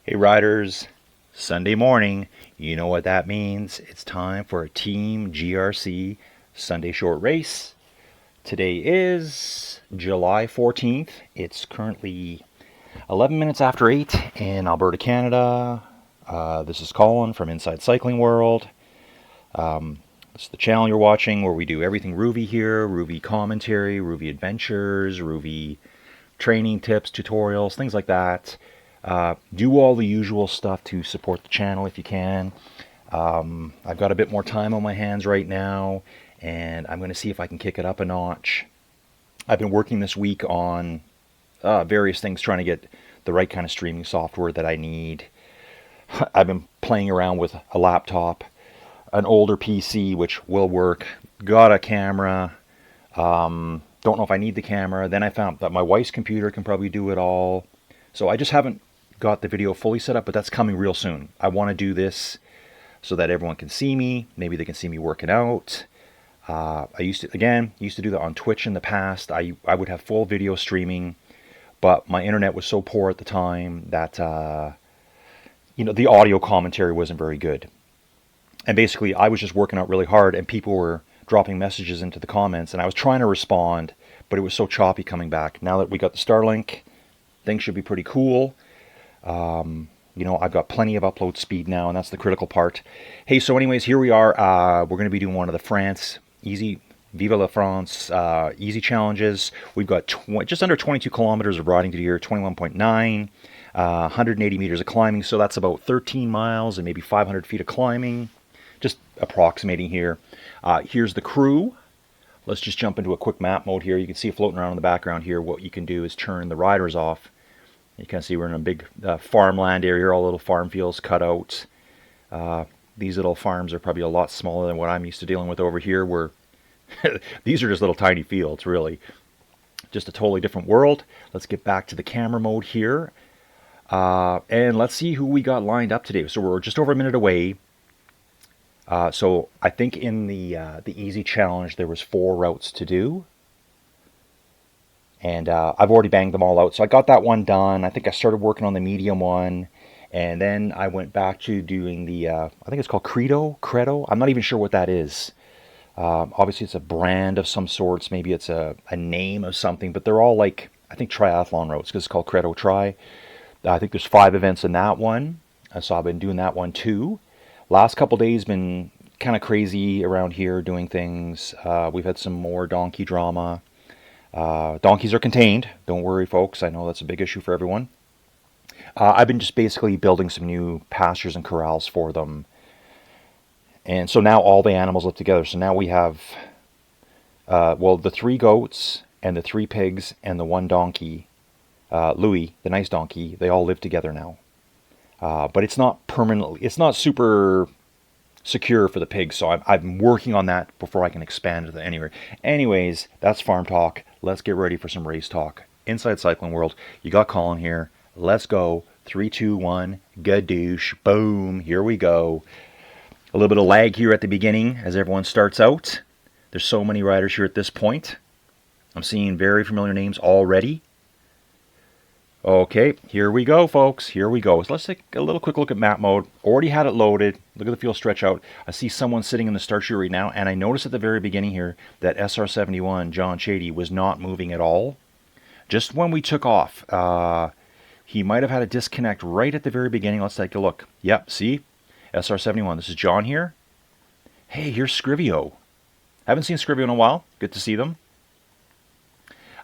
Hey riders, Sunday morning, you know what that means. It's time for a Team GRC Sunday short race. Today is July 14th. It's currently 11 minutes after 8 in Alberta, Canada. This is Colin from Inside Cycling World. This is the channel you're watching where we do everything Rouvy here, Rouvy commentary, Rouvy adventures, Rouvy training tips, tutorials, things like that. Do all the usual stuff to support the channel if you can. I've got a bit more time on my hands right now, and I'm going to see if I can kick it up a notch. I've been working this week on various things, trying to get the right kind of streaming software that I need. I've been playing around with a laptop, an older PC, which will work. Got a camera. Don't know if I need the camera. Then I found that my wife's computer can probably do it all. So I just haven't got the video fully set up, but that's coming real soon. I want to do this so that everyone can see me. Maybe they can see me working out. I used to do that on Twitch in the past. I would have full video streaming, but my internet was so poor at the time that the audio commentary wasn't very good. And basically, I was just working out really hard, and people were dropping messages into the comments, and I was trying to respond, but it was so choppy coming back. Now that we got the Starlink, things should be pretty cool. I've got plenty of upload speed now, and that's the critical part. Hey, so anyways, here we are. We're going to be doing one of the France easy, Vive la France easy challenges. We've got just under 22 kilometers of riding to do here, 21.9, 180 meters of climbing. So that's about 13 miles and maybe 500 feet of climbing. Just approximating here. Here's the crew. Let's just jump into a quick map mode here. You can see floating around in the background here. What you can do is turn the riders off. You can see we're in a big farmland area, all little farm fields cut out. These little farms are probably a lot smaller than what I'm used to dealing with over here, where these are just little tiny fields, really. Just a totally different world. Let's get back to the camera mode here. And let's see who we got lined up today. So we're just over a minute away. So I think in the easy challenge there was 4 routes to do. And I've already banged them all out. So I got that one done. I think I started working on the medium one. And then I went back to doing the, I think it's called Credo. I'm not even sure what that is. Obviously it's a brand of some sorts. Maybe it's a name of something. But they're all like, I think triathlon routes, because it's called Credo Tri. I think there's 5 events in that one. So I've been doing that one too. Last couple days been kind of crazy around here doing things. We've had some more donkey drama. Donkeys are contained. Don't worry, folks. I know that's a big issue for everyone. I've been just basically building some new pastures and corrals for them. And so now all the animals live together. So now we have, the 3 goats and the 3 pigs and the 1 donkey, Louis, the nice donkey, they all live together now. But it's not permanently, it's not super secure for the pigs, so I'm working on that before I can expand it anywhere. Anyways, that's farm talk. Let's get ready for some race talk. Inside Cycling World, you got Colin here. Let's go. 3, 2, 1, gadoosh, boom, here we go. A little bit of lag here at the beginning as everyone starts out. There's so many riders here at this point. I'm seeing very familiar names already. Okay, here we go, folks. Here we go. So let's take a little quick look at map mode. Already had it loaded. Look at the field stretch out. I see someone sitting in the start chute right now, and I noticed at the very beginning here that SR71, John Shady, was not moving at all. Just when we took off, he might have had a disconnect right at the very beginning. Let's take a look. Yep, see? SR71. This is John here. Hey, here's Scrivio. Haven't seen Scrivio in a while. Good to see them.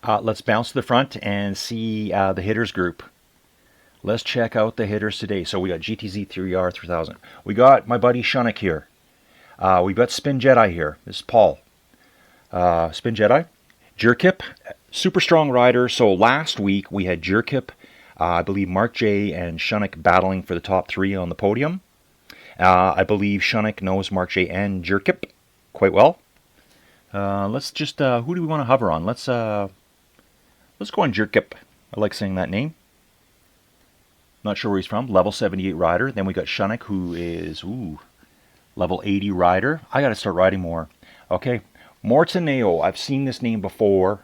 Let's bounce to the front and see the hitters group. Let's check out the hitters today. So we got GTZ3R 3000. We got my buddy Shunnock here. We've got Spin Jedi here. This is Paul. Spin Jedi. Jerkip, super strong rider. So last week we had Jerkip, I believe Mark J and Shunnock battling for the top 3 on the podium. I believe Shunnock knows Mark J and Jerkip quite well. Let's just, who do we want to hover on? Let's go on Jerkip. I like saying that name. Not sure where he's from. Level 78 rider. Then we got Shunnock, who is, level 80 rider. I got to start riding more. Okay. Mortoneo. I've seen this name before.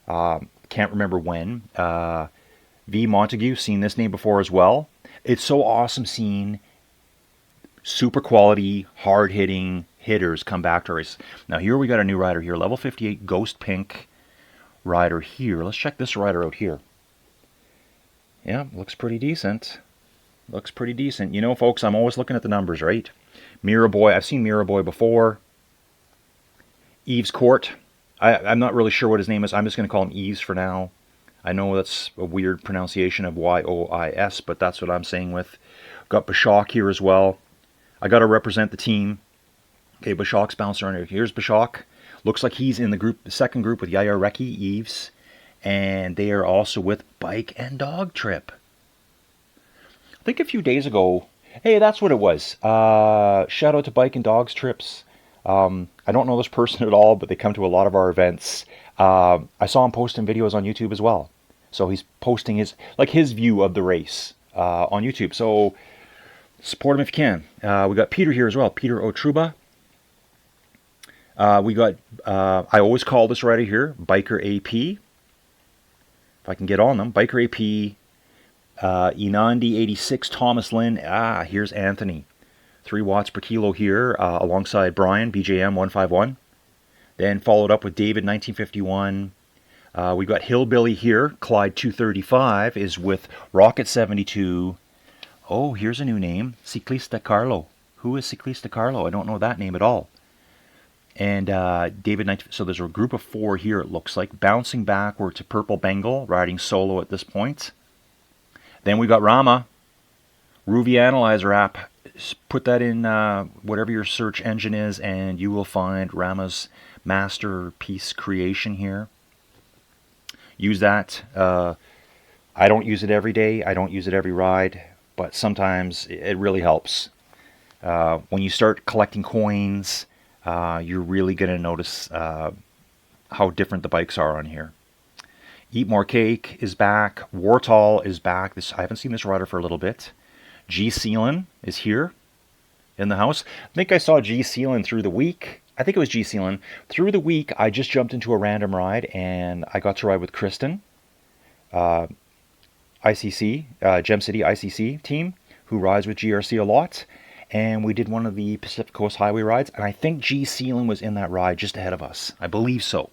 Can't remember when. V. Montague. Seen this name before as well. It's so awesome seeing super quality, hard-hitting hitters come back to race. Now here we got a new rider here, level 58 Ghost Pink rider here. Let's check this rider out here. Yeah, looks pretty decent. Looks pretty decent. You know, folks, I'm always looking at the numbers, right? Mirror Boy, I've seen Mirror Boy before. Eves Court. I'm not really sure what his name is. I'm just going to call him Eves for now. I know that's a weird pronunciation of Y-O-I-S, but that's what I'm saying with. Got Bashak here as well. I got to represent the team. Okay, Bashak's bouncing around here. Here's Bashak. Looks like he's in the second group with Yair Reki, Eves. And they are also with Bike and Dog Trip. I think a few days ago, hey, that's what it was. Shout out to Bike and Dogs Trips. I don't know this person at all, but they come to a lot of our events. I saw him posting videos on YouTube as well. So he's posting his view of the race on YouTube. So support him if you can. We got Peter here as well. Peter Otruba. We got, I always call this rider here, Biker AP. If I can get on them. Biker AP, Inandi 86, Thomas Lynn. Here's Anthony. 3 watts per kilo here, alongside Brian, BJM 151. Then followed up with David 1951. We got Hillbilly here. Clyde 235 is with Rocket 72. Oh, here's a new name. Cyclist Carlo. Who is Cyclist Carlo? I don't know that name at all. And David 19. So there's a group of 4 here, it looks like. Bouncing backward to Purple Bengal, riding solo at this point. Then we got Rama. Rouvy Analyzer app. Put that in whatever your search engine is, and you will find Rama's masterpiece creation here. Use that. I don't use it every day. I don't use it every ride, but sometimes it really helps. When you start collecting coins, you're really going to notice how different the bikes are on here. Eat More Cake is back. Wartall is back. I haven't seen this rider for a little bit. G. Seelan is here in the house. I think I saw G. Seelan through the week. I think it was G. Seelan. Through the week, I just jumped into a random ride, and I got to ride with Kristen, ICC, Gem City ICC team, who rides with GRC a lot. And we did one of the Pacific Coast Highway rides, and I think G. Seelan was in that ride just ahead of us. I believe so.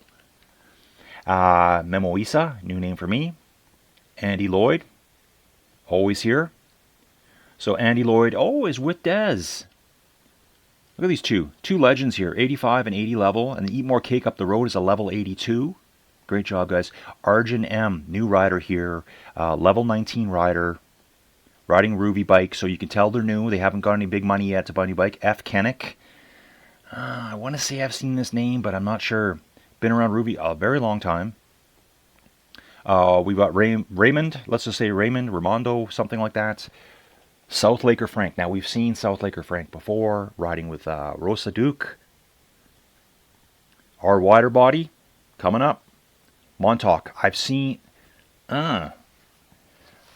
Memo Isa, new name for me. Andy Lloyd, always here. So Andy Lloyd, is with Dez. Look at these two legends here, 85 and 80 level, and Eat More Cake up the road is a level 82. Great job, guys. Arjun M, new rider here, level 19 rider, riding Rouvy bike, so you can tell they're new. They haven't got any big money yet to buy a new bike. F. Kennick. I want to say I've seen this name, but I'm not sure. Been around Rouvy a very long time. We've got Raymond, let's just say Raimondo, something like that. South Laker Frank. Now, we've seen South Laker Frank before, riding with Rosa Duke. Our wider body, coming up. Montauk. I've seen... I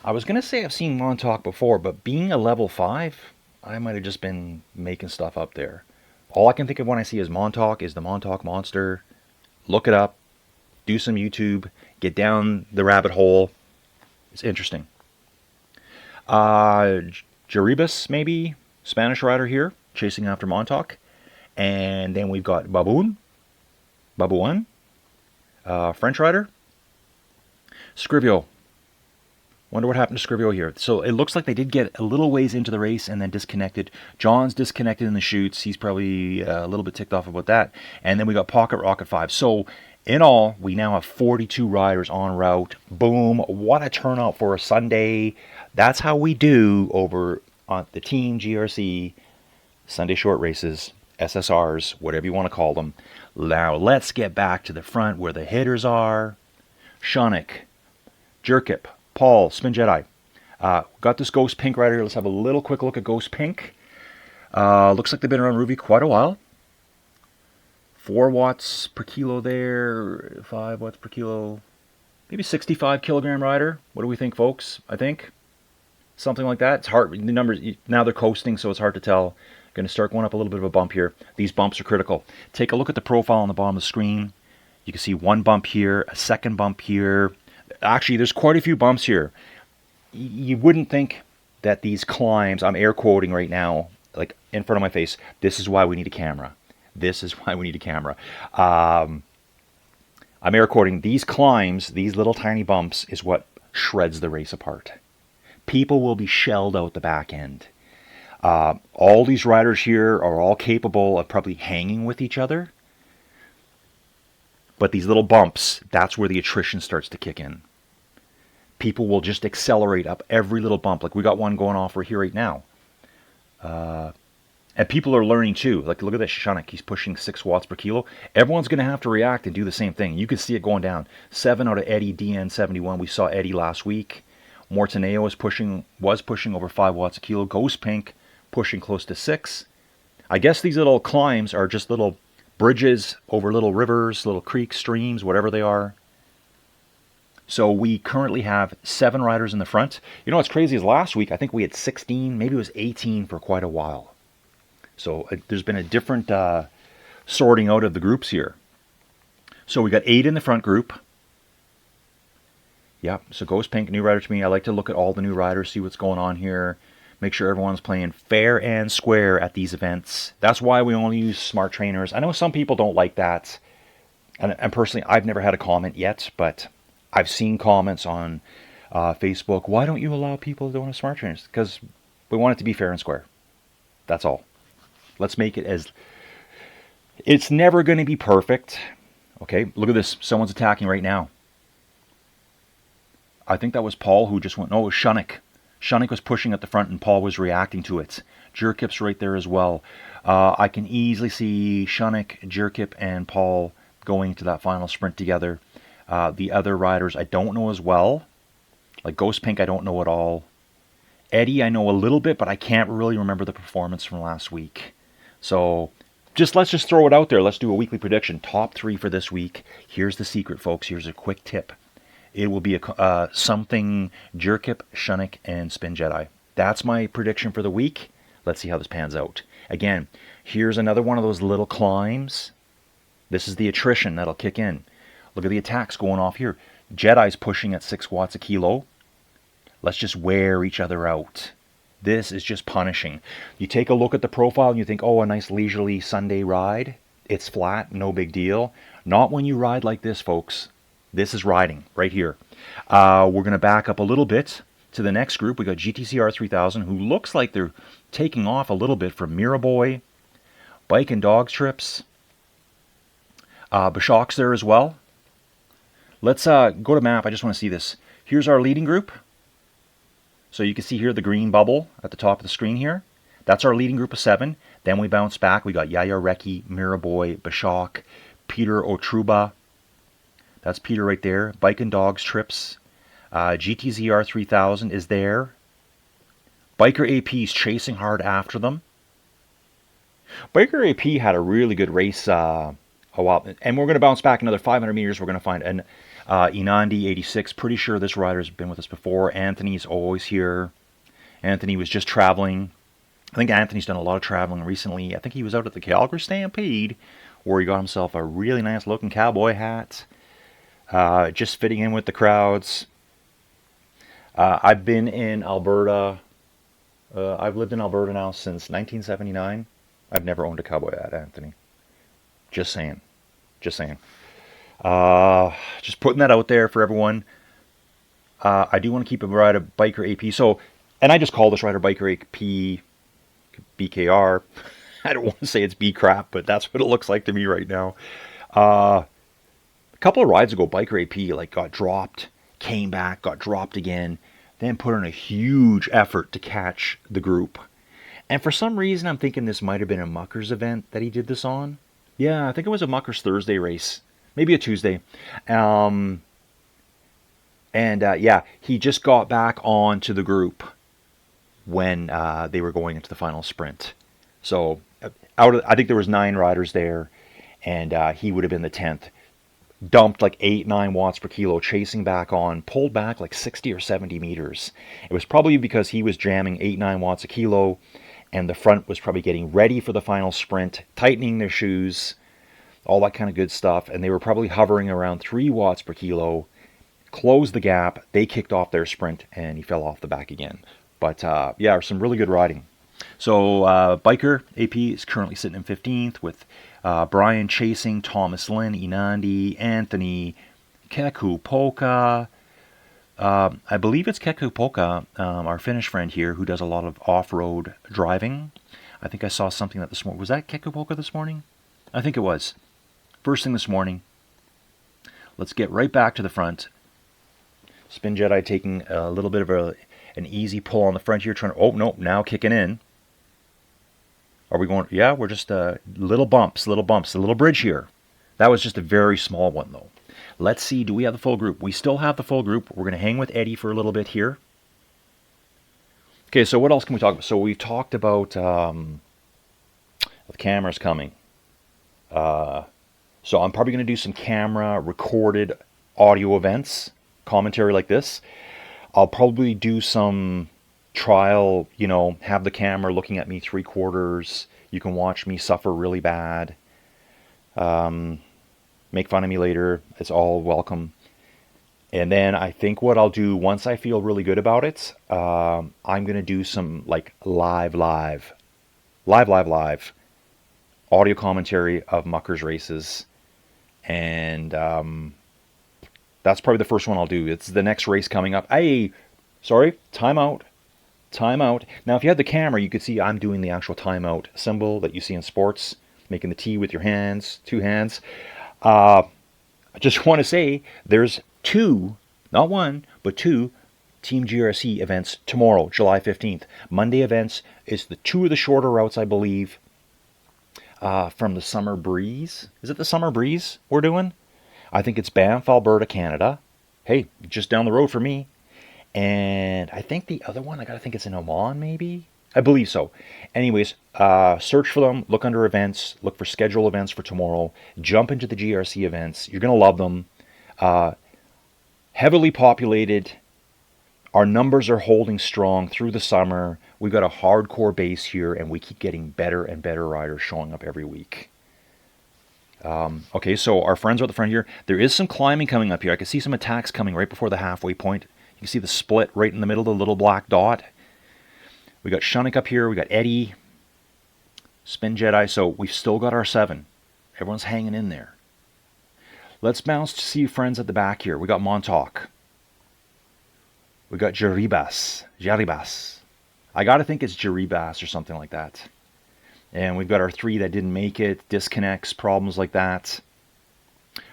was going to say I've seen Montauk before, but being a level 5, I might have just been making stuff up there. All I can think of when I see is Montauk is the Montauk Monster. Look it up. Do some YouTube. Get down the rabbit hole. It's interesting. Jaribas, maybe, Spanish rider here, chasing after Montauk. And then we've got Babouin, French rider. Scrivio. Wonder what happened to Scrivio here. So it looks like they did get a little ways into the race and then disconnected. John's disconnected in the chutes. He's probably a little bit ticked off about that. And then we got Pocket Rocket 5. So in all, we now have 42 riders en route. Boom. What a turnout for a Sunday. That's how we do over on the Team GRC Sunday short races, SSRs, whatever you want to call them. Now let's get back to the front where the hitters are. Shonik, Jerkip, Paul, Spin Jedi. Got this Ghost Pink right here. Let's have a little quick look at Ghost Pink. Looks like they've been around Rouvy quite a while. 4 watts per kilo there, 5 watts per kilo, maybe 65 kilogram rider. What do we think, folks? I think something like that. It's hard. The numbers, now they're coasting, so it's hard to tell. Going to start going up a little bit of a bump here. These bumps are critical. Take a look at the profile on the bottom of the screen. You can see one bump here, a second bump here. Actually, there's quite a few bumps here. You wouldn't think that these climbs, I'm air quoting right now, like in front of my face, this is why we need a camera. This is why we need a camera. I'm air quoting, these climbs, these little tiny bumps is what shreds the race apart. People will be shelled out the back end. All these riders here are all capable of probably hanging with each other. But these little bumps, that's where the attrition starts to kick in. People will just accelerate up every little bump. Like we got one going off right here right now. And people are learning too. Like look at this Shunik. He's pushing 6 watts per kilo. Everyone's going to have to react and do the same thing. You can see it going down. 7 out of Eddie DN71. We saw Eddie last week. Mortoneo was pushing over 5 watts a kilo. Ghost Pink pushing close to 6. I guess these little climbs are just little bridges over little rivers, little creeks, streams, whatever they are. So we currently have 7 riders in the front. You know what's crazy is last week, I think we had 16, maybe it was 18 for quite a while. So there's been a different sorting out of the groups here. So we got 8 in the front group. Yep, so Ghost Pink, new rider to me. I like to look at all the new riders, see what's going on here. Make sure everyone's playing fair and square at these events. That's why we only use smart trainers. I know some people don't like that. And personally, I've never had a comment yet, but I've seen comments on Facebook. Why don't you allow people to don't have smart trainers? Because we want it to be fair and square. That's all. Let's make it as... It's never going to be perfect. Okay, look at this. Someone's attacking right now. I think that was Paul who just went... No, it was Shunik. Shunik was pushing at the front and Paul was reacting to it. Jerkip's right there as well. I can easily see Shunik, Jerkip, and Paul going to that final sprint together. The other riders I don't know as well. Like Ghost Pink I don't know at all. Eddie I know a little bit, but I can't really remember the performance from last week. So let's just throw it out there. Let's do a weekly prediction. Top 3 for this week. Here's the secret, folks. Here's a quick tip. It will be something Jerkip, Shunik, and Spin Jedi. That's my prediction for the week. Let's see how this pans out. Again, here's another one of those little climbs. This is the attrition that'll kick in. Look at the attacks going off here. Jedi's pushing at 6 watts a kilo. Let's just wear each other out. This is just punishing. You take a look at the profile and you think, oh, a nice leisurely Sunday ride. It's flat, no big deal. Not when you ride like this, folks. This is riding right here. We're going to back up a little bit to the next group. We got GTCR 3000, who looks like they're taking off a little bit from Miraboy, Bike and Dogs Trips. Bashok's there as well. Let's go to map. I just want to see this. Here's our leading group. So you can see here the green bubble at the top of the screen here. That's our leading group of 7. Then we bounce back. We got Yaya Reki, Miraboy, Bashok, Peter Otruba. That's Peter right there. Bike and Dogs Trips. GTZR 3000 is there. Biker AP's chasing hard after them. Biker AP had a really good race a while. And we're going to bounce back another 500 meters. We're going to find an Inandi 86. Pretty sure this rider's been with us before. Anthony's always here. Anthony was just traveling. I think Anthony's done a lot of traveling recently. I think he was out at the Calgary Stampede where he got himself a really nice looking cowboy hat. Just fitting in with the crowds. I've been in Alberta. I've lived in Alberta now since 1979. I've never owned a cowboy hat, Anthony. Just saying. Just saying. Just putting that out there for everyone. I do want to keep a rider Biker AP. So, and I just call this rider Biker AP BKR. I don't want to say it's B crap, but that's what it looks like to me right now. A couple of rides ago, Biker AP like got dropped, came back, got dropped again, then put in a huge effort to catch the group. And for some reason, I'm thinking this might have been a Muckers event that he did this on. Yeah, I think it was a Muckers Thursday race, maybe a Tuesday. Yeah, he just got back onto the group when they were going into the final sprint. So I think there was 9 riders there, and he would have been the 10th. Dumped like 8-9 watts per kilo, chasing back on, pulled back like 60 or 70 meters. It was probably because he was jamming 8-9 watts a kilo, and the front was probably getting ready for the final sprint, tightening their shoes, all that kind of good stuff, and they were probably hovering around 3 watts per kilo, closed the gap, they kicked off their sprint, and he fell off the back again. But yeah, some really good riding. So Biker AP is currently sitting in 15th with Brian chasing, Thomas Lynn, Inandi, Anthony, Keku Polka. I believe it's Keku Polka, our Finnish friend here, who does a lot of off-road driving. I think I saw something that this morning. Was that Keku Polka this morning? I think it was. First thing this morning. Let's get right back to the front. Spin Jedi taking a little bit of an easy pull on the front here. Trying to, oh, no, now kicking in. Are we going? Yeah, we're just little bumps, a little bridge here. That was just a very small one, though. Let's see, do we have the full group? We still have the full group. We're going to hang with Eddie for a little bit here. Okay, so what else can we talk about? So we've talked about the cameras coming. So I'm probably going to do some camera recorded audio events, commentary like this. I'll probably do some trial, have the camera looking at me 3/4. You can watch me suffer really bad. Make fun of me later. It's all welcome. And then I think what I'll do once I feel really good about it, I'm going to do some like live audio commentary of Muckers races. And that's probably the first one I'll do. It's the next race coming up. Timeout. Now, if you had the camera, you could see I'm doing the actual timeout symbol that you see in sports, making the T with your hands, 2 hands. I just want to say there's 2, not 1, but 2 Team GRC events tomorrow, July 15th. Monday events is the 2 of the shorter routes, I believe, from the Summer Breeze. Is it the Summer Breeze we're doing? I think it's Banff, Alberta, Canada. Hey, just down the road for me. And I think the other one, I gotta think it's in Oman, maybe? I believe so. Anyways, search for them, look under events, look for schedule events for tomorrow, jump into the GRC events. You're gonna love them. Heavily populated. Our numbers are holding strong through the summer. We've got a hardcore base here, and we keep getting better and better riders showing up every week. Okay, so our friends are at the front here. There is some climbing coming up here. I can see some attacks coming right before the halfway point. You can see the split right in the middle, the little black dot. We got Shunnick up here. We got Eddie. Spin Jedi. So we've still got our 7. Everyone's hanging in there. Let's bounce to see friends at the back here. We got Montauk. We got Jaribas. I got to think it's Jaribas or something like that. And we've got our 3 that didn't make it. Disconnects, problems like that.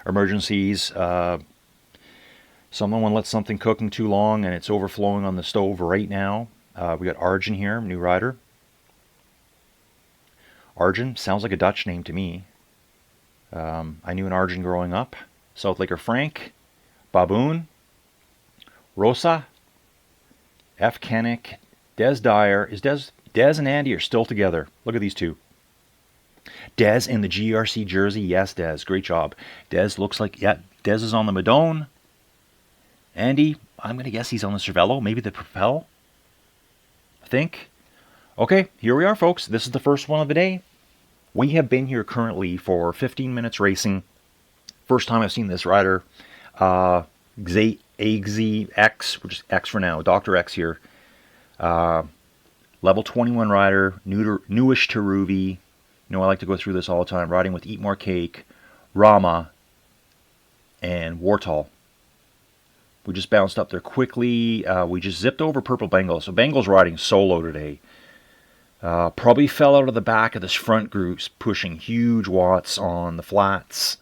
Emergencies. Someone let something cooking too long and it's overflowing on the stove right now. We got Arjun here, new rider. Arjun sounds like a Dutch name to me. I knew an Arjun growing up. South Laker Frank, Baboon, Rosa, F. Kennick, Des Dyer. Des and Andy are still together. Look at these 2. Des in the GRC jersey. Yes, Des. Great job. Des looks like, yeah, Des is on the Madone. Andy, I'm going to guess he's on the Cervelo, maybe the Propel. I think. Okay, here we are, folks. This is the first one of the day. We have been here currently for 15 minutes racing. First time I've seen this rider. AXX, we're just X for now. Dr. X here. Level 21 rider, newish to Rouvy. I like to go through this all the time. Riding with Eat More Cake, Rama, and Wartall. We just bounced up there quickly. We just zipped over Purple Bengal. So Bengal's riding solo today. Probably fell out of the back of this front group, pushing huge watts on the flats.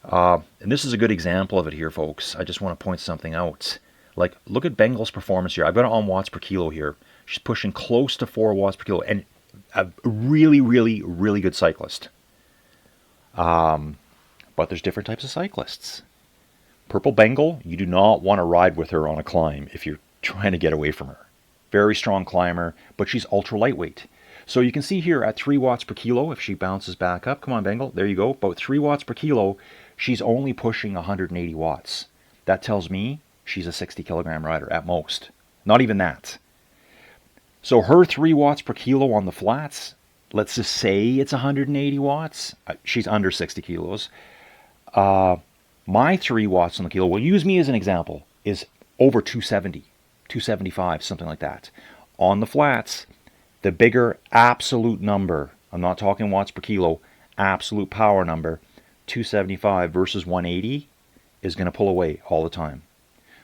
And this is a good example of it here, folks. I just want to point something out. Like, look at Bengal's performance here. I've got it on watts per kilo here. She's pushing close to 4 watts per kilo. And a really, really, really good cyclist. But there's different types of cyclists. Purple Bengal, you do not want to ride with her on a climb if you're trying to get away from her. Very strong climber, but she's ultra lightweight. So you can see here at 3 watts per kilo, if she bounces back up, come on Bengal, there you go, about 3 watts per kilo, she's only pushing 180 watts. That tells me she's a 60 kilogram rider at most. Not even that. So her 3 watts per kilo on the flats, let's just say it's 180 watts. She's under 60 kilos. My 3 watts on the kilo, we'll use me as an example, is over 270. 275, something like that. On the flats, the bigger absolute number, I'm not talking watts per kilo, absolute power number, 275 versus 180 is going to pull away all the time.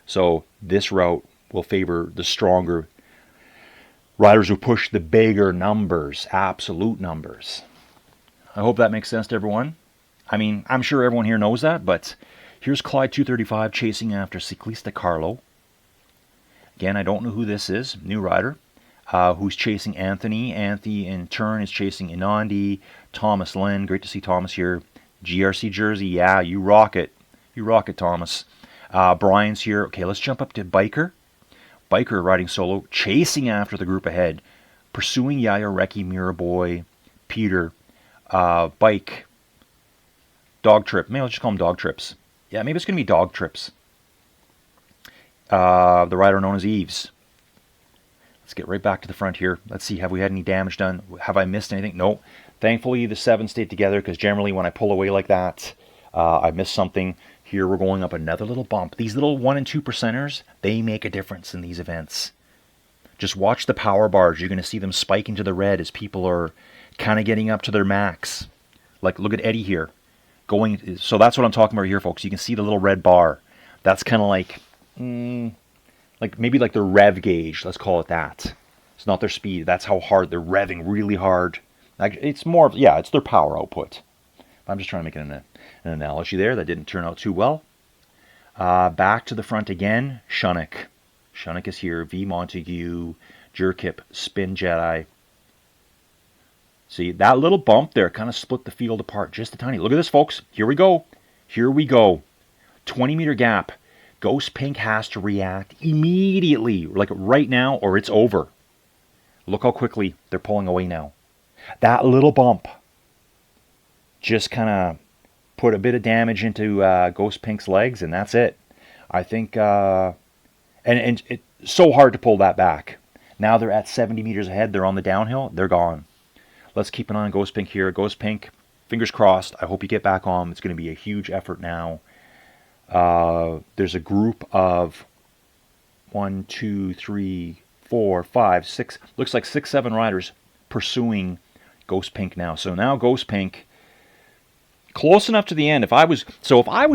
So this route will favor the stronger riders who push the bigger numbers, absolute numbers. I hope that makes sense to everyone. I mean, I'm sure everyone here knows that, but here's Clyde 235 chasing after Cyclist Carlo. Again, I don't know who this is, new rider, who's chasing Anthony. Anthony, in turn, is chasing Inandi. Thomas Lynn, great to see Thomas here. GRC jersey, yeah, you rock it. You rock it, Thomas. Brian's here. Okay, let's jump up to Biker. Biker riding solo, chasing after the group ahead, pursuing Yaya, Reki, Miraboy, Peter, Bike, Dog Trip. Maybe I'll just call them Dog Trips. Yeah, maybe it's going to be Dog Trips. The rider known as Eves. Let's get right back to the front here. Let's see, have we had any damage done? Have I missed anything? No. Thankfully, the 7 stayed together, because generally when I pull away like that, I miss something. Here we're going up another little bump. These little 1 and 2 percenters, they make a difference in these events. Just watch the power bars. You're going to see them spike into the red as people are kind of getting up to their max. Like, look at Eddie here. So that's what I'm talking about here, folks. You can see the little red bar. That's kind of like maybe like their rev gauge. Let's call it that. It's not their speed. That's how hard they're revving really hard. Like, it's more of, yeah, it's their power output. I'm just trying to make an analogy there. That didn't turn out too well. Back to the front again. Shunnock. Shunnock is here. V Montague, Jerkip, Spin Jedi. See, that little bump there kind of split the field apart just a tiny. Look at this, folks. Here we go. Here we go. 20-meter gap. Ghost Pink has to react immediately, like right now, or it's over. Look how quickly they're pulling away now. That little bump just kind of put a bit of damage into Ghost Pink's legs, and that's it. I think, and it's so hard to pull that back. Now they're at 70 meters ahead. They're on the downhill. They're gone. Let's keep an eye on Ghost Pink here. Ghost Pink, fingers crossed. I hope you get back on. It's going to be a huge effort now. There's a group of 1, 2, 3, 4, 5, 6. Looks like 6, 7 riders pursuing Ghost Pink now. So now Ghost Pink, close enough to the end. If I was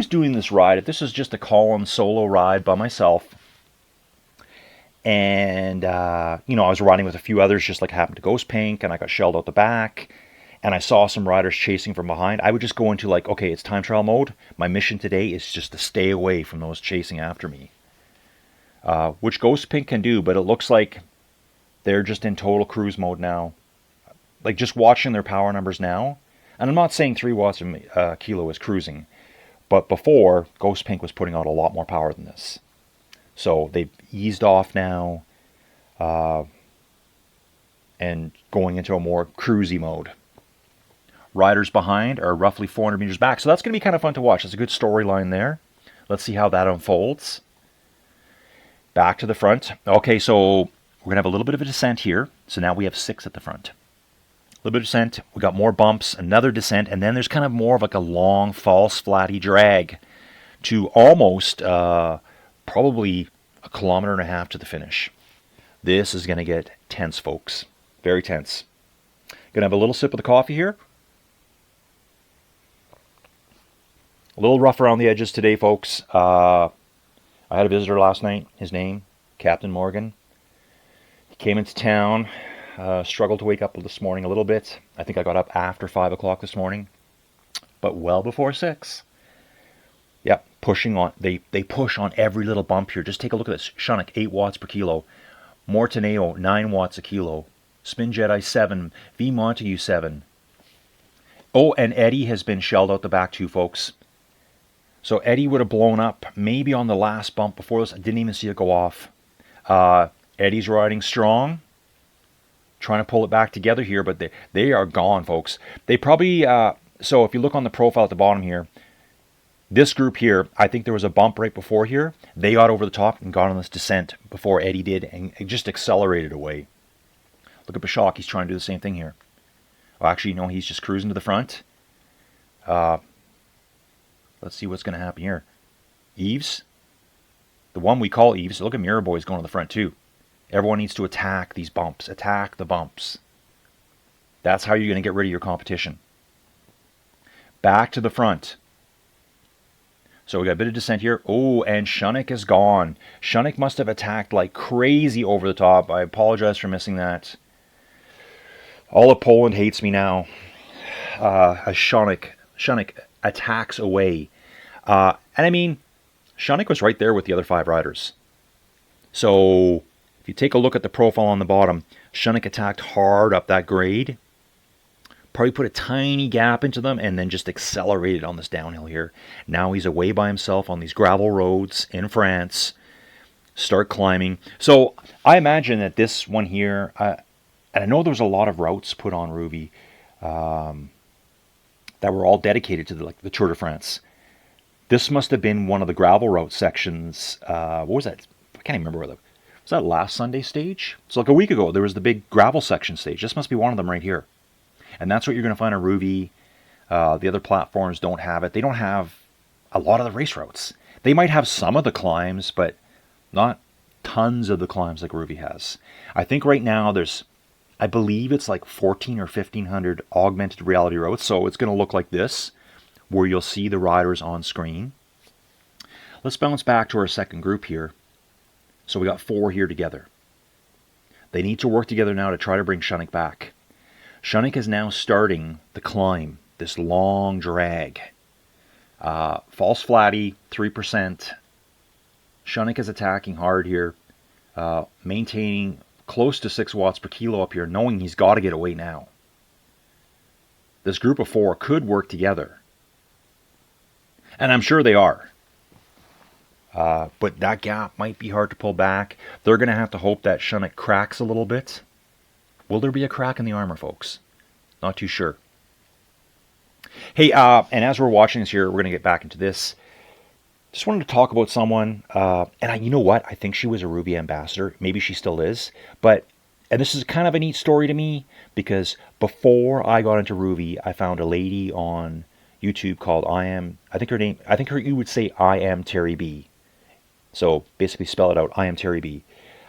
doing this ride, if this is just a call-in solo ride by myself, and I was riding with a few others, just like happened to Ghost Pink, and I got shelled out the back, and I saw some riders chasing from behind, I would just go into like, okay, it's time trial mode. My mission today is just to stay away from those chasing after me, which Ghost Pink can do, but it looks like they're just in total cruise mode now. Like, just watching their power numbers now, and I'm not saying 3 watts a kilo is cruising, but before, Ghost Pink was putting out a lot more power than this. So they've eased off now, and going into a more cruisy mode. Riders behind are roughly 400 meters back, so that's going to be kind of fun to watch. That's a good storyline there. Let's see how that unfolds. Back to the front. Okay, so we're going to have a little bit of a descent here. So now we have 6 at the front. A little bit of descent. We got more bumps, another descent, and then there's kind of more of like a long, false, flatty drag to almost probably 1.5 kilometers to the finish. This is going to get tense, folks. Very tense. Going to have a little sip of the coffee here. A little rough around the edges today, folks. I had a visitor last night. His name, Captain Morgan. He came into town. Struggled to wake up this morning a little bit. I think I got up after 5 o'clock this morning, but well before 6. Yep, pushing on. They push on every little bump here. Just take a look at this. Shunnock, 8 watts per kilo. Mortoneo, 9 watts a kilo. Spin Jedi, 7. V Montague, 7. Oh, and Eddie has been shelled out the back too, folks. So Eddie would have blown up maybe on the last bump before this. I didn't even see it go off. Eddie's riding strong. Trying to pull it back together here, but they are gone, folks. They probably, so if you look on the profile at the bottom here, this group here, I think there was a bump right before here. They got over the top and got on this descent before Eddie did, and it just accelerated away. Look at Bashak, he's trying to do the same thing here. Oh, actually, no, he's just cruising to the front. Let's see what's going to happen here. Eves. The one we call Eves. Look at Miraboy's going to the front too. Everyone needs to attack these bumps. Attack the bumps. That's how you're going to get rid of your competition. Back to the front. So we got a bit of descent here. Oh, and Shunnick is gone. Shunnick must have attacked like crazy over the top. I apologize for missing that. All of Poland hates me now. As Shunnick attacks away. And I mean, Shunnick was right there with the other 5 riders. So if you take a look at the profile on the bottom, Shunnick attacked hard up that grade. Probably put a tiny gap into them and then just accelerated on this downhill here. Now he's away by himself on these gravel roads in France. Start climbing. So I imagine that this one here, and I know there's a lot of routes put on Rouvy that were all dedicated to the Tour de France. This must have been one of the gravel route sections. What was that? I can't even remember whether was that last Sunday stage. So like a week ago, there was the big gravel section stage. This must be one of them right here. And that's what you're going to find on Rouvy. The other platforms don't have it. They don't have a lot of the race routes. They might have some of the climbs, but not tons of the climbs like Rouvy has. I think right now there's, I believe it's like 14 or 1500 augmented reality routes. So it's going to look like this, where you'll see the riders on screen. Let's bounce back to our second group here. So we got 4 here together. They need to work together now to try to bring Shunnick back. Shunnick is now starting the climb, this long drag. False flatty, 3%. Shunnick is attacking hard here, maintaining close to 6 watts per kilo up here, knowing he's got to get away now. This group of 4 could work together. And I'm sure they are. But that gap might be hard to pull back. They're going to have to hope that Shunnick cracks a little bit. Will there be a crack in the armor, folks? Not too sure. Hey, and as we're watching this here, we're going to get back into this. Just wanted to talk about someone, you know what? I think she was a Rouvy ambassador. Maybe she still is. And this is kind of a neat story to me, because before I got into Rouvy, I found a lady on YouTube called you would say I am Terry B. So basically spell it out, I am Terry B.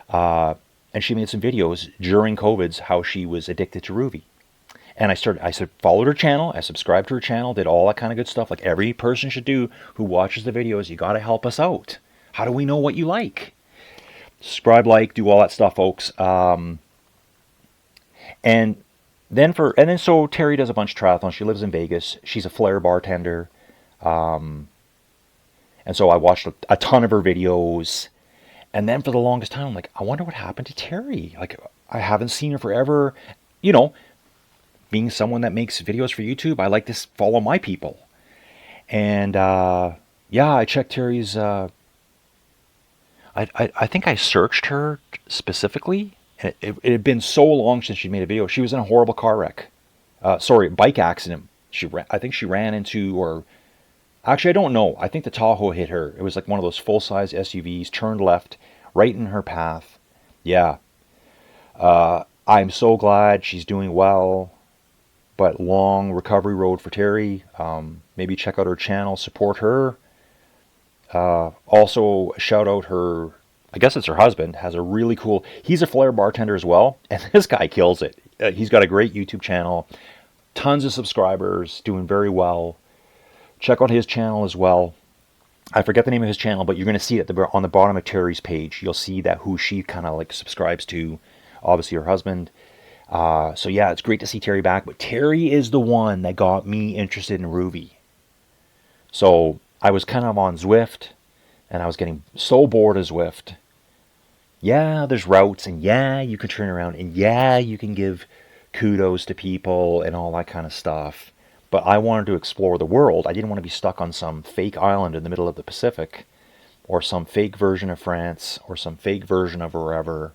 And she made some videos during COVID's how she was addicted to Rouvy. And I followed her channel, I subscribed to her channel, did all that kind of good stuff like every person should do who watches the videos. You got to help us out. How do we know what you like? Subscribe, like, do all that stuff, folks. So Terry does a bunch of triathlons. She lives in Vegas. She's a flair bartender. And so I watched a ton of her videos. And then for the longest time, I'm like, I wonder what happened to Terry. Like, I haven't seen her forever. You know, being someone that makes videos for YouTube, I like to follow my people. And I checked Terry's. I think I searched her specifically. And it had been so long since she made a video. She was in a horrible car wreck. Bike accident. I think she ran into, or actually I don't know. I think the Tahoe hit her. It was like one of those full-size SUVs, turned left, right in her path. Yeah. I'm so glad she's doing well. But long recovery road for Terry. Maybe check out her channel, support her. Also, shout out her, I guess it's her husband, has a really cool, he's a flair bartender as well, and this guy kills it. He's got a great YouTube channel, tons of subscribers, doing very well. Check out his channel as well. I forget the name of his channel, but you're going to see it on the bottom of Terry's page. You'll see that who she kind of like subscribes to, obviously her husband. So yeah, it's great to see Terry back, but Terry is the one that got me interested in Rouvy. So I was kind of on Zwift, and I was getting so bored of Zwift. Yeah, there's routes, and yeah, you can turn around, and yeah, you can give kudos to people and all that kind of stuff. But I wanted to explore the world. I didn't want to be stuck on some fake island in the middle of the Pacific, or some fake version of France, or some fake version of wherever.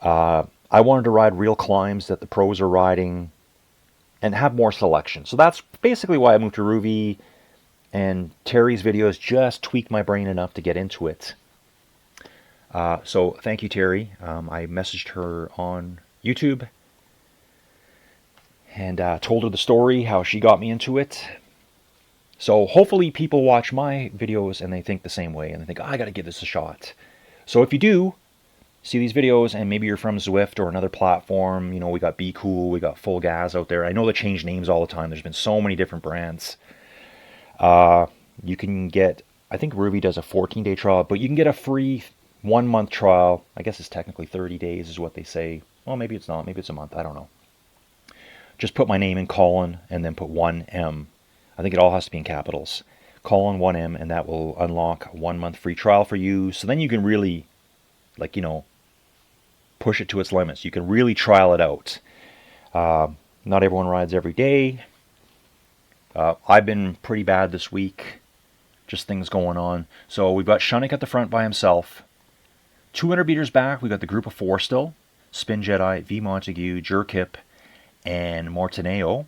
I wanted to ride real climbs that the pros are riding and have more selection. So that's basically why I moved to Rouvy, and Terry's videos just tweaked my brain enough to get into it. So thank you, Terry. I messaged her on YouTube and told her the story, how she got me into it. So hopefully people watch my videos and they think the same way and they think, oh, I got to give this a shot. So if you do see these videos and maybe you're from Zwift or another platform, you know, we got Be Cool, we got Full Gas out there. I know they change names all the time. There's been so many different brands. You can get, I think Rouvy does a 14-day trial, but you can get a free 1-month trial. I guess it's technically 30 days is what they say. Well, maybe it's not. Maybe it's a month. I don't know. Just put my name in Colin and then put 1M. I think it all has to be in capitals. Colin 1M, and that will unlock a 1-month free trial for you. So then you can really, like, you know, push it to its limits. You can really trial it out. Not everyone rides every day. I've been pretty bad this week. Just things going on. So we've got Shunnick at the front by himself. 200 meters back, we've got the group of 4 still. Spin Jedi, V Montague, Jerkip, and Morteneo.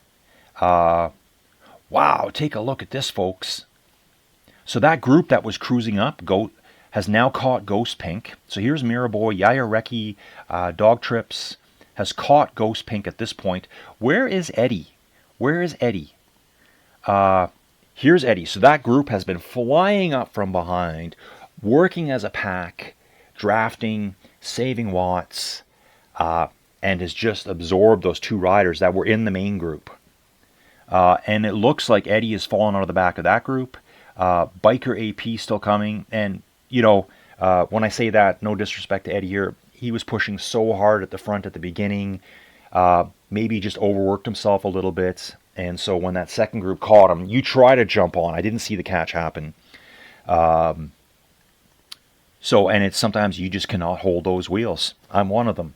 Wow, take a look at this, folks. So that group that was cruising up has now caught Ghost Pink. So here's Miraboy, Yaya Reki, Dog Trips has caught Ghost Pink at this point. Where is Eddie? Where is Eddie? Here's Eddie. So that group has been flying up from behind, working as a pack, drafting, saving watts, and has just absorbed those 2 riders that were in the main group. And it looks like Eddie has fallen out of the back of that group. Biker AP still coming. And, you know, when I say that, no disrespect to Eddie here, he was pushing so hard at the front at the beginning. Maybe just overworked himself a little bit. And so when that second group caught him, you try to jump on. I didn't see the catch happen. And it's sometimes you just cannot hold those wheels. I'm one of them.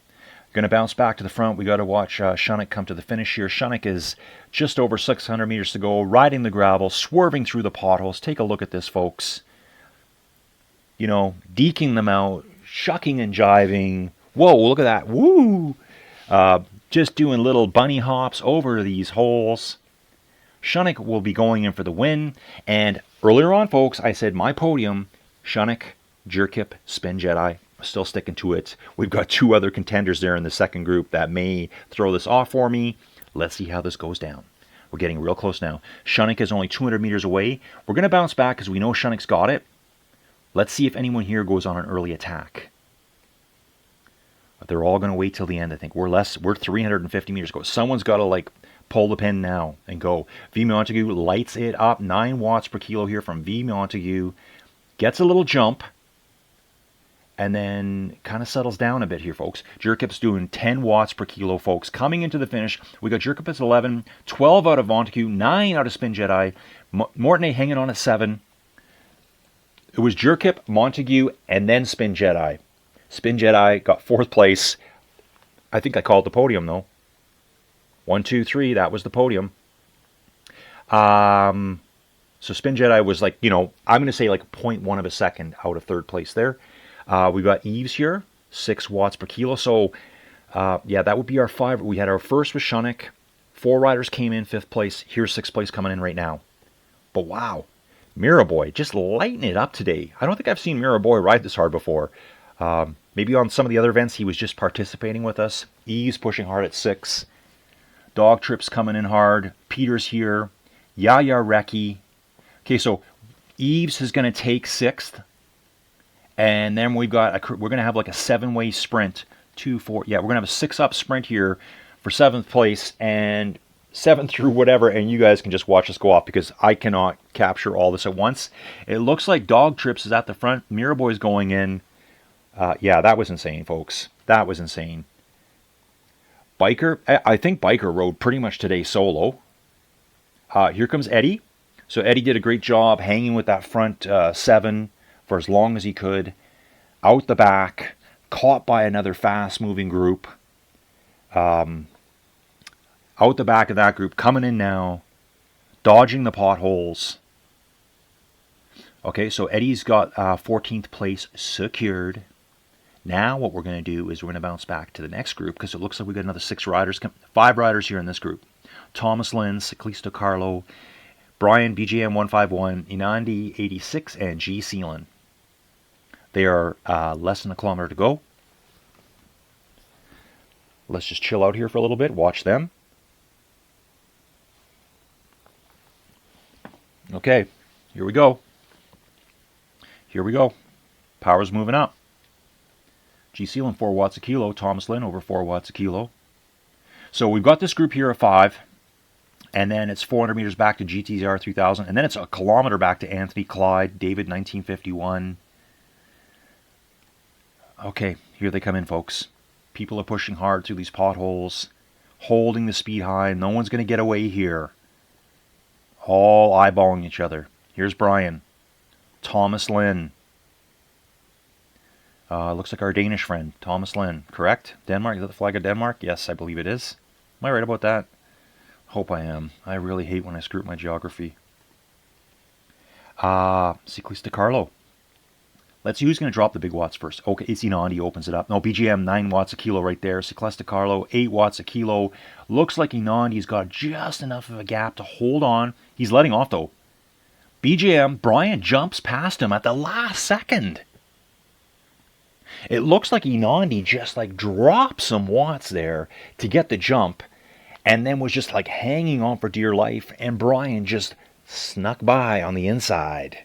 Going to bounce back to the front. We got to watch Shunnick come to the finish here. Shunnick is just over 600 meters to go, riding the gravel, swerving through the potholes. Take a look at this, folks. You know, deking them out, shucking and jiving. Whoa, look at that. Woo! Just doing little bunny hops over these holes. Shunnick will be going in for the win. And earlier on, folks, I said my podium, Shunnick, Jerkip, Spin Jedi. Still sticking to it. We've got 2 other contenders there in the second group that may throw this off for me. Let's see how this goes down. We're getting real close now. Shunnick is only 200 meters away. We're going to bounce back because we know Shunnick's got it. Let's see if anyone here goes on an early attack. But they're all going to wait till the end, I think. We're 350 meters ago. Someone's got to, like, pull the pin now and go. V Montague lights it up. 9 watts per kilo here from V Montague. Gets a little jump. And then kind of settles down a bit here, folks. Jerkip's doing 10 watts per kilo, folks. Coming into the finish, we got Jerkip at 11, 12 out of Montague, 9 out of Spin Jedi, Mortenay hanging on at 7. It was Jerkip, Montague, and then Spin Jedi. Spin Jedi got 4th place. I think I called the podium, though. 1, 2, 3, that was the podium. So Spin Jedi was like, you know, I'm going to say like 0.1 of a second out of 3rd place there. We've got Eves here, 6 watts per kilo. So, yeah, that would be our 5. We had our first with Shunnick. 4 riders came in 5th place. Here's 6th place coming in right now. But wow, Miraboy just lighting it up today. I don't think I've seen Miraboy ride this hard before. Maybe on some of the other events he was just participating with us. Eves pushing hard at 6. Dog Trips coming in hard. Peter's here. Yaya Reki. Okay, so Eves is going to take 6th. And then we're going to have like a 7-way sprint. 2, 4. Yeah, we're going to have a 6-up sprint here for 7th place and 7th through whatever. And you guys can just watch us go off because I cannot capture all this at once. It looks like Dog Trips is at the front. Miraboy's going in. Yeah, that was insane, folks. That was insane. Biker, I think Biker rode pretty much today solo. Here comes Eddie. So Eddie did a great job hanging with that front 7 for as long as he could. Out the back, caught by another fast-moving group. Out the back of that group, coming in now, dodging the potholes. Okay, so Eddie's got 14th place secured. Now what we're going to do is we're going to bounce back to the next group because it looks like we got another 5 riders here in this group. Thomas Lynn, Cyclist Carlo, Brian, BJM 151, Inandi 86, and G. Seelan. They are less than a kilometer to go. Let's just chill out here for a little bit, watch them. Okay. Okay, here we go. Here we go. Power's moving up. G Sealand 4 watts a kilo. Thomas Lynn over 4 watts a kilo. So we've got this group here of 5. And then it's 400 meters back to GTZR 3000. And then it's a kilometer back to Anthony, Clyde, David 1951. Okay, here they come in, folks. People are pushing hard through these potholes, holding the speed high. No one's going to get away here. All eyeballing each other. Here's Brian. Thomas Lynn. Looks like our Danish friend, Thomas Lynn. Correct? Denmark? Is that the flag of Denmark? Yes, I believe it is. Am I right about that? Hope I am. I really hate when I screw up my geography. Cyclist de Carlo. Let's see who's going to drop the big watts first. Okay, it's Inandi opens it up. No, BGM 9 watts a kilo right there. Cyclist de Carlo 8 watts a kilo. Looks like Inandi's got just enough of a gap to hold on. He's letting off though. BGM, Brian jumps past him at the last second. It looks like Inandi just like dropped some watts there to get the jump and then was just like hanging on for dear life, and Brian just snuck by on the inside.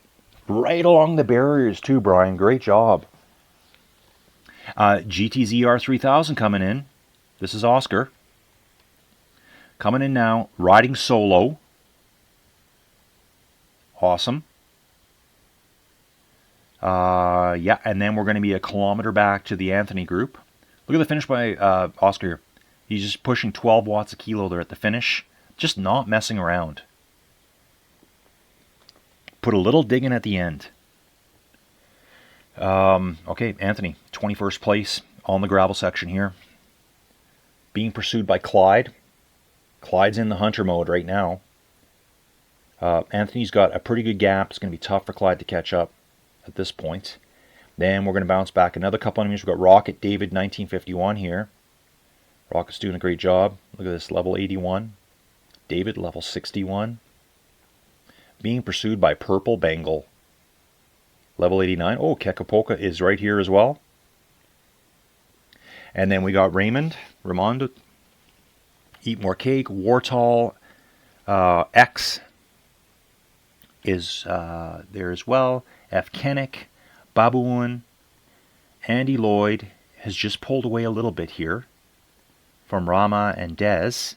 Right along the barriers too, Brian. Great job. GTZR 3000 coming in. This is Oscar. Coming in now, riding solo. Awesome. Yeah, and then we're going to be a kilometer back to the Anthony group. Look at the finish by Oscar here. He's just pushing 12 watts a kilo there at the finish. Just not messing around. Put a little dig in at the end. Okay, Anthony, 21st place on the gravel section here. Being pursued by Clyde. Clyde's in the hunter mode right now. Anthony's got a pretty good gap. It's going to be tough for Clyde to catch up at this point. Then we're going to bounce back another couple of minutes. We've got Rocket David 1951 here. Rocket's doing a great job. Look at this, level 81. David, level 61. Being pursued by Purple Bengal. Level 89. Oh, Kekapoka is right here as well. And then we got Raymond. Eat More Cake. Wartall. X is there as well. F. Kennick. Babuan. Andy Lloyd has just pulled away a little bit here from Rama and Dez.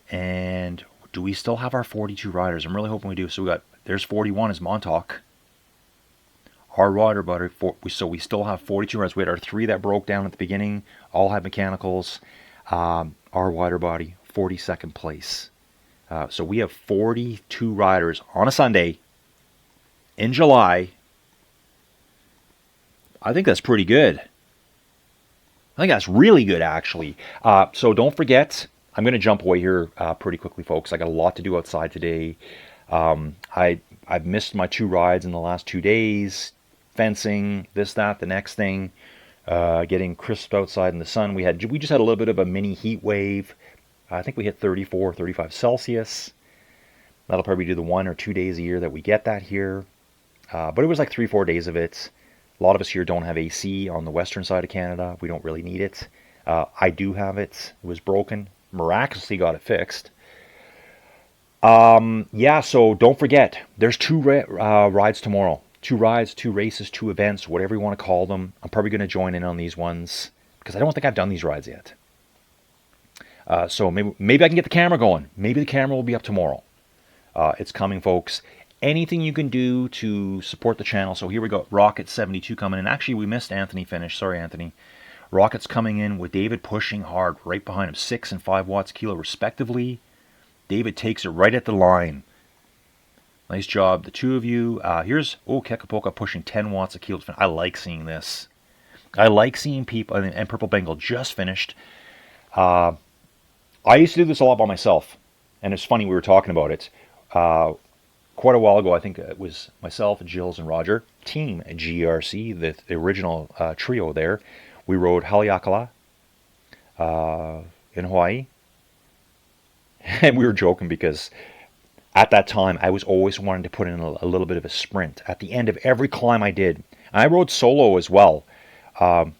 And do we still have our 42 riders? I'm really hoping we do. So we got, there's 41 is Montauk. Our rider butter, so we still have 42 riders. We had our 3 that broke down at the beginning, all had mechanicals. Our wider body, 42nd place. So we have 42 riders on a Sunday in July. I think that's pretty good. I think that's really good, actually. So don't forget, I'm going to jump away here pretty quickly, folks. I got a lot to do outside today. I've missed my 2 rides in the last 2 days. Fencing, this, that, the next thing. Getting crisp outside in the sun. We just had a little bit of a mini heat wave. I think we hit 34, 35 Celsius. That'll probably do the 1 or 2 days a year that we get that here. But it was like 3-4 days of it. A lot of us here don't have AC on the western side of Canada. We don't really need it. I do have it. It was broken. Miraculously got it fixed. Yeah, so don't forget, there's 2 rides tomorrow. 2 rides, 2 races, 2 events, whatever you want to call them. I'm probably going to join in on these ones because I don't think I've done these rides yet. So maybe I can get the camera going. Maybe the camera will be up tomorrow. It's coming, folks. Anything you can do to support the channel. So here we go. Rocket 72 coming in. Actually, we missed Anthony finish. Sorry, Anthony. Rocket's coming in with David pushing hard right behind him. 6 and 5 watts a kilo respectively. David takes it right at the line. Nice job, the 2 of you. Here's Kekapoka pushing 10 watts a kilo. I like seeing this. I like seeing people, and Purple Bengal just finished. I used to do this a lot by myself, and it's funny we were talking about it. Quite a while ago, I think it was myself, Jills, and Roger, Team GRC, the original trio there. We rode Haleakala in Hawaii. And we were joking because at that time, I was always wanting to put in a little bit of a sprint at the end of every climb I did. And I rode solo as well. And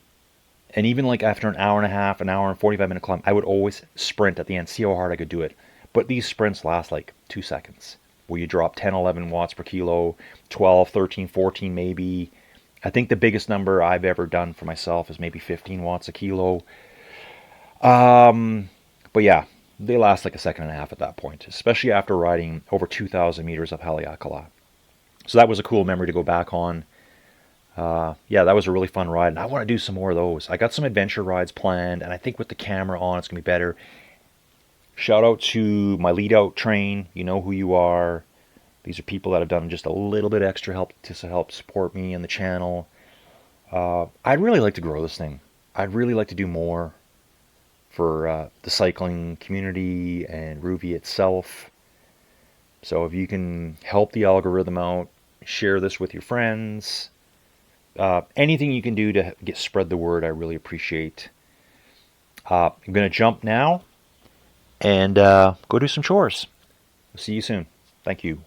even like after an hour and a half, an hour and 45-minute climb, I would always sprint at the end, see how hard I could do it. But these sprints last like 2 seconds, where you drop 10, 11 watts per kilo, 12, 13, 14 maybe. I think the biggest number I've ever done for myself is maybe 15 watts a kilo. But yeah, they last like a second and a half at that point, especially after riding over 2,000 meters of Haleakala. So that was a cool memory to go back on. Yeah, that was a really fun ride, and I want to do some more of those. I got some adventure rides planned, and I think with the camera on, it's going to be better. Shout out to my lead out train. You know who you are. These are people that have done just a little bit extra help to help support me and the channel. I'd really like to grow this thing. I'd really like to do more for the cycling community and Rouvy itself. So if you can help the algorithm out, share this with your friends. Anything you can do to spread the word, I really appreciate. I'm going to jump now and go do some chores. See you soon. Thank you.